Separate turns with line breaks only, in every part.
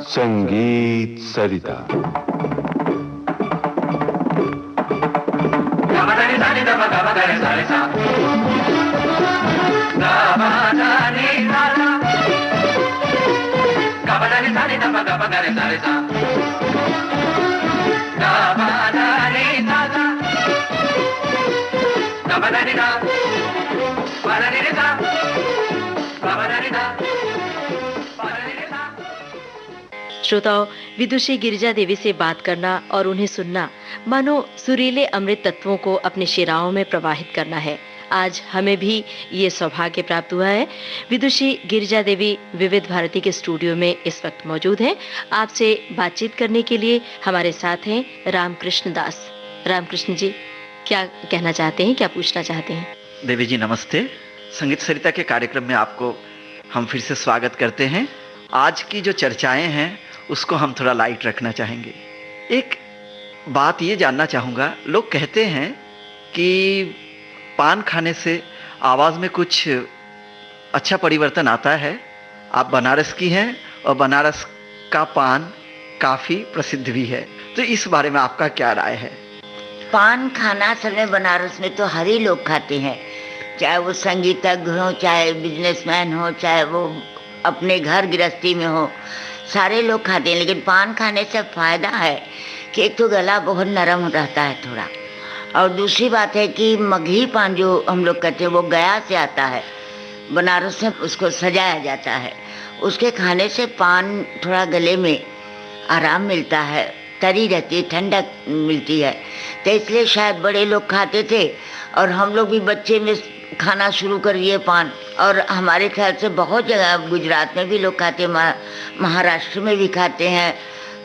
संगीत सरिता।
श्रोताओं, विदुषी गिरिजा देवी से बात करना और उन्हें सुनना मानो सुरीले अमृत तत्वों को अपने शिराओं में प्रवाहित करना है। आज हमें भी ये सौभाग्य प्राप्त हुआ है। विदुषी गिरिजा देवी विविध भारती के स्टूडियो में इस वक्त मौजूद हैं। आपसे बातचीत करने के लिए हमारे साथ हैं रामकृष्ण दास। रामकृष्ण जी, क्या कहना चाहते हैं, क्या पूछना चाहते हैं?
देवी जी नमस्ते। संगीत सरिता के कार्यक्रम में आपको हम फिर से स्वागत करते हैं। आज की जो चर्चाएं हैं उसको हम थोड़ा लाइट रखना चाहेंगे। एक बात ये जानना चाहूँगा, लोग कहते हैं कि पान खाने से आवाज़ में कुछ अच्छा परिवर्तन आता है। आप बनारस की हैं और बनारस का पान काफ़ी प्रसिद्ध भी है, तो इस बारे में आपका क्या राय है?
पान खाना असल में बनारस में तो हर ही लोग खाते हैं, चाहे वो संगीतज्ञ हो, चाहे बिजनेसमैन हो, चाहे वो अपने घर गृहस्थी में हो, सारे लोग खाते हैं। लेकिन पान खाने से फ़ायदा है कि एक तो गला बहुत नरम रहता है थोड़ा, और दूसरी बात है कि मगही पान जो हम लोग कहते हैं वो गया से आता है, बनारस में उसको सजाया जाता है। उसके खाने से पान थोड़ा गले में आराम मिलता है, तरी रहती है, ठंडक मिलती है। तो इसलिए शायद बड़े लोग खाते थे और हम लोग भी बच्चे में खाना शुरू कर दिए पान। और हमारे ख्याल से बहुत जगह गुजरात में भी लोग खाते हैं, महाराष्ट्र में भी खाते हैं,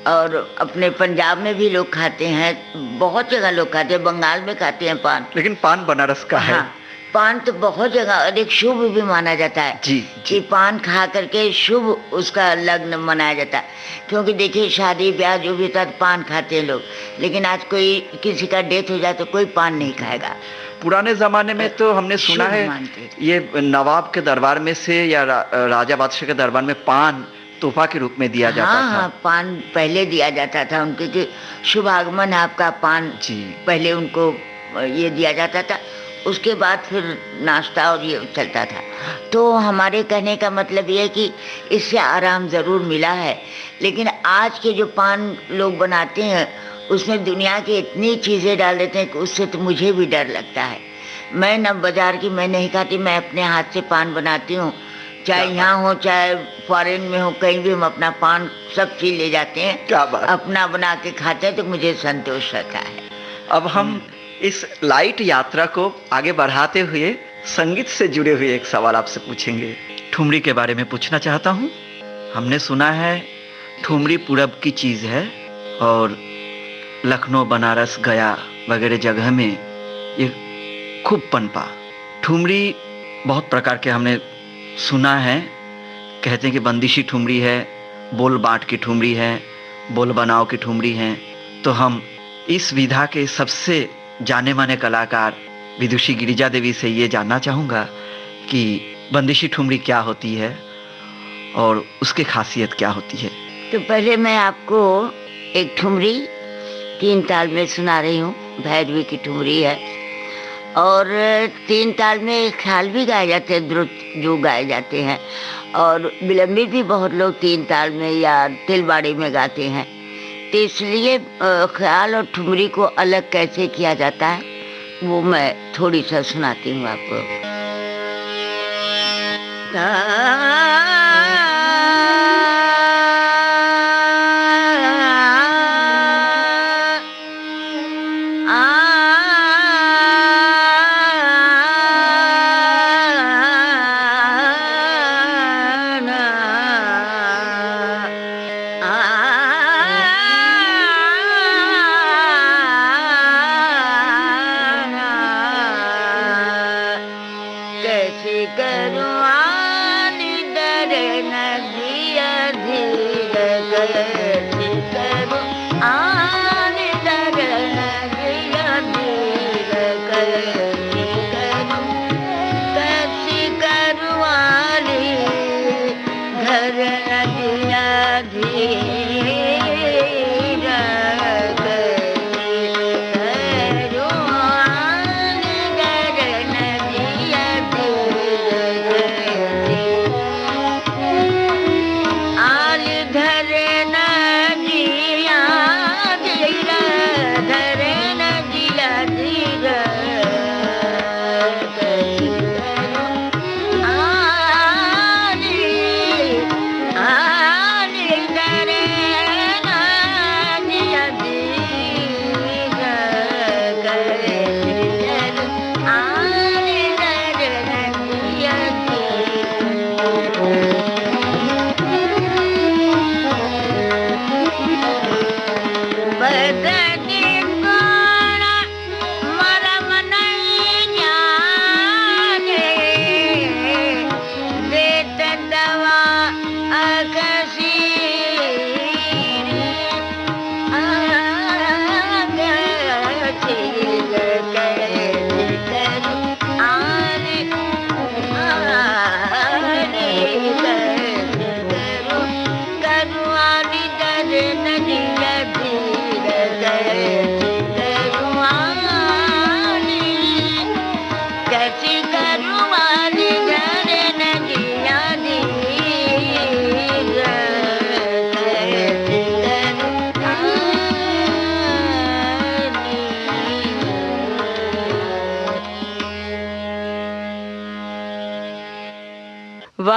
और अपने पंजाब में भी लोग खाते हैं, बहुत जगह लोग खाते हैं, बंगाल में खाते हैं पान।
लेकिन पान बनारस का है।
हाँ, पान तो बहुत जगह और एक शुभ भी माना जाता है
जी,
कि पान खा करके शुभ उसका लग्न मनाया जाता है। क्योंकि देखिए शादी ब्याह जो भी होता है पान खाते हैं लोग, लेकिन आज कोई किसी का डेथ हो जाए तो कोई पान नहीं खाएगा।
पुराने ज़माने में तो हमने सुना है ये नवाब के दरबार में से या राजा बादशाह के दरबार में पान तोहफा के रूप में दिया जाता था।
हाँ, पान पहले दिया जाता था उनके कि शुभ आगमन है आपका, पान
जी
पहले उनको ये दिया जाता था। उसके बाद फिर नाश्ता और ये चलता था। तो हमारे कहने का मतलब ये है कि इससे आराम ज़रूर मिला है। लेकिन आज के जो पान लोग बनाते हैं उसमें दुनिया की इतनी चीज़ें डाल देते हैं कि उससे तो मुझे भी डर लगता है। मैं न बाज़ार की मैं नहीं खाती, मैं अपने हाथ से पान बनाती हूँ, चाहे यहाँ हो चाहे फॉरेन में हो, कहीं भी हम अपना पान सब चीज़ ले जाते हैं।
क्या बात।
अपना बना के खाते हैं तो मुझे संतोष रहता है।
अब हम इस लाइट यात्रा को आगे बढ़ाते हुए संगीत से जुड़े हुए एक सवाल आपसे पूछेंगे। ठुमरी के बारे में पूछना चाहता हूँ। हमने सुना है ठुमरी पूरब की चीज़ है और लखनऊ, बनारस, गया वगैरह जगह में ये खूब पनपा। ठुमरी बहुत प्रकार के हमने सुना है। कहते हैं कि बंदिशी ठुमरी है, बोल बाँट की ठुमरी है, बोल बनाओ की ठुमरी है। तो हम इस विधा के सबसे जाने माने कलाकार विदुषी गिरिजा देवी से ये जानना चाहूँगा कि बंदिशी ठुमरी क्या होती है और उसकी खासियत क्या होती है।
तो पहले मैं आपको एक ठुमरी 3 ताल में सुना रही हूँ। भैरवी की ठुमरी है और 3 ताल में ख्याल भी गाए जाते हैं, द्रुत जो गाए जाते हैं, और विलंबित भी बहुत लोग 3 ताल में या तिलवाड़ी में गाते हैं। तो इसलिए ख्याल और ठुमरी को अलग कैसे किया जाता है वो मैं थोड़ी सा सुनाती हूँ आपको।
धीरे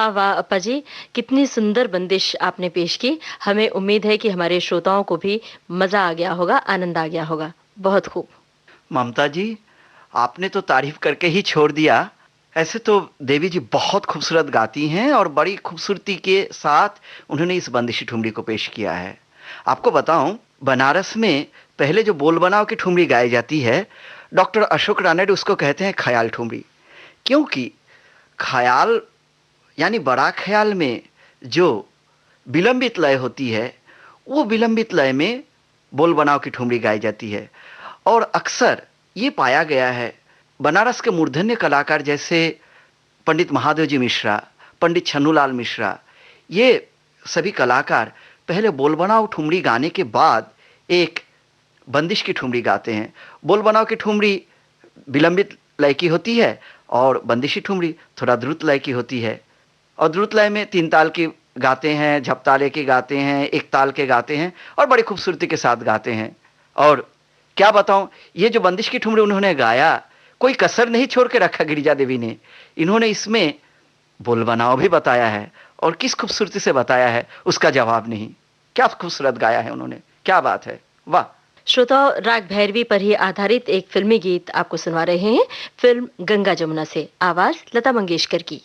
वाह वाह अप्पा जी, कितनी सुंदर बंदिश आपने पेश की। हमें उम्मीद है कि हमारे श्रोताओं को भी मजा आ गया होगा, आनंद आ गया होगा। बहुत खूब।
ममता जी, आपने तो तारीफ करके ही छोड़ दिया। ऐसे तो देवी जी बहुत खूबसूरत गाती हैं और बड़ी खूबसूरती के साथ उन्होंने इस बंदिशी ठुमरी को पेश किया है। आपको बताऊं, बनारस में पहले जो बोल बनाओ की ठुमरी गाई जाती है, डॉक्टर अशोक रानडे उसको कहते हैं ख्याल ठुमरी। क्योंकि ख्याल यानी बड़ा ख्याल में जो विलंबित लय होती है, वो विलंबित लय में बोल बनाओ की ठुमरी गाई जाती है। और अक्सर ये पाया गया है, बनारस के मूर्धन्य कलाकार जैसे पंडित महादेव जी मिश्रा, पंडित छन्नूलाल मिश्रा, ये सभी कलाकार पहले बोल बनाओ ठुमरी गाने के बाद एक बंदिश की ठुमरी गाते हैं। बोल बनाओ की ठुमरी विलंबित लय की होती है और बंदिशी ठुमरी थोड़ा द्रुत लय की होती है। और द्रुत लय में 3 ताल की गाते हैं, झपताले के गाते हैं, 1 ताल के गाते हैं और बड़ी खूबसूरती के साथ गाते हैं। और क्या बताऊं, ये जो बंदिश की ठुमरी उन्होंने गाया, कोई कसर नहीं छोड़ के रखा गिरिजा देवी ने। इन्होंने इसमें बोल बनाओ भी बताया है और किस खूबसूरती से बताया है उसका जवाब नहीं। क्या खूबसूरत गाया है उन्होंने, क्या बात है, वाह।
श्रोताओं, राग भैरवी पर ही आधारित एक फिल्मी गीत आपको सुनवा रहे हैं, फिल्म गंगा जमुना से। आवाज लता मंगेशकर की।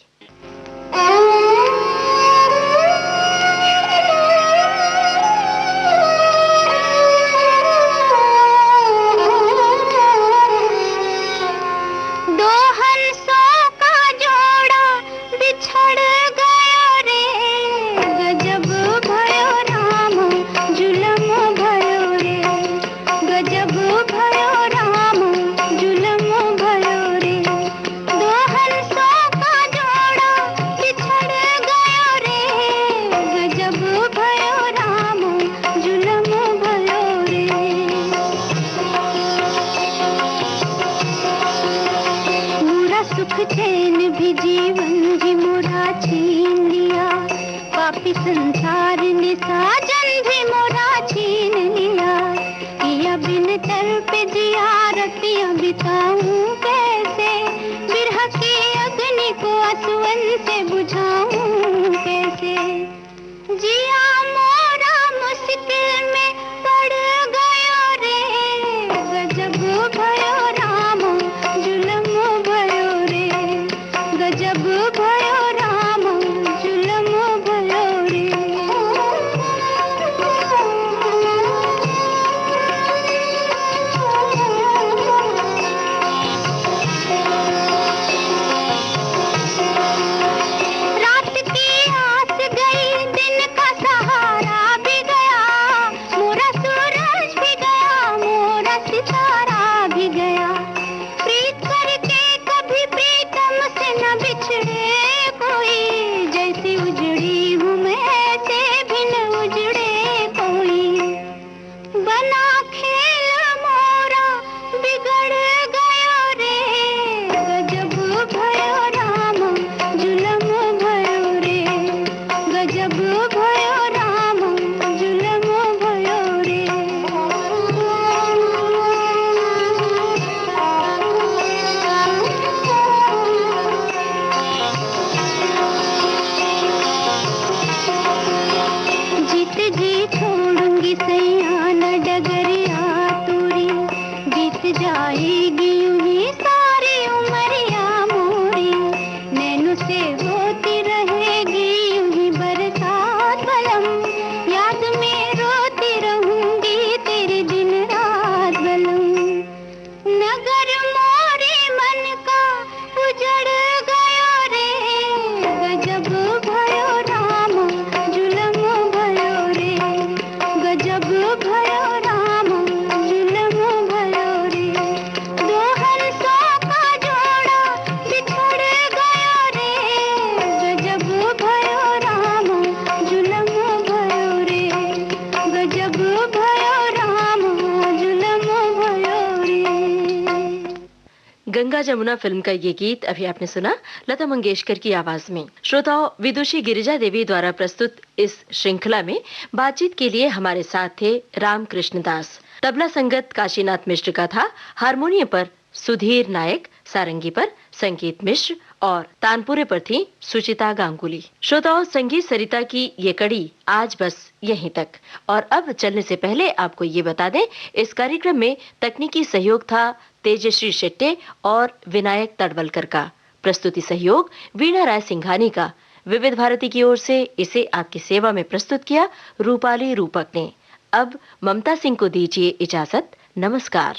गंगा जमुना फिल्म का ये गीत अभी आपने सुना लता मंगेशकर की आवाज में। श्रोताओं, विदुषी गिरिजा देवी द्वारा प्रस्तुत इस श्रृंखला में बातचीत के लिए हमारे साथ थे रामकृष्ण दास। तबला संगत काशीनाथ मिश्र का था, हारमोनियम पर सुधीर नायक, सारंगी पर संगीत मिश्र और तानपुरे पर थी सुचिता गांगुली। श्रोताओं, संगीत सरिता की ये कड़ी आज बस यहीं तक। और अब चलने से पहले आपको ये बता दें, इस कार्यक्रम में तकनीकी सहयोग था तेजश्री शेट्टे और विनायक तड़वलकर का। प्रस्तुति सहयोग वीणा राय सिंघानी का। विविध भारती की ओर से इसे आपकी सेवा में प्रस्तुत किया रूपाली रूपक ने। अब ममता सिंह को दीजिए इजाजत। नमस्कार।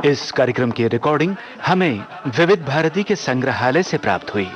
इस कार्यक्रम की रिकॉर्डिंग हमें विविध भारती के संग्रहालय से प्राप्त हुई।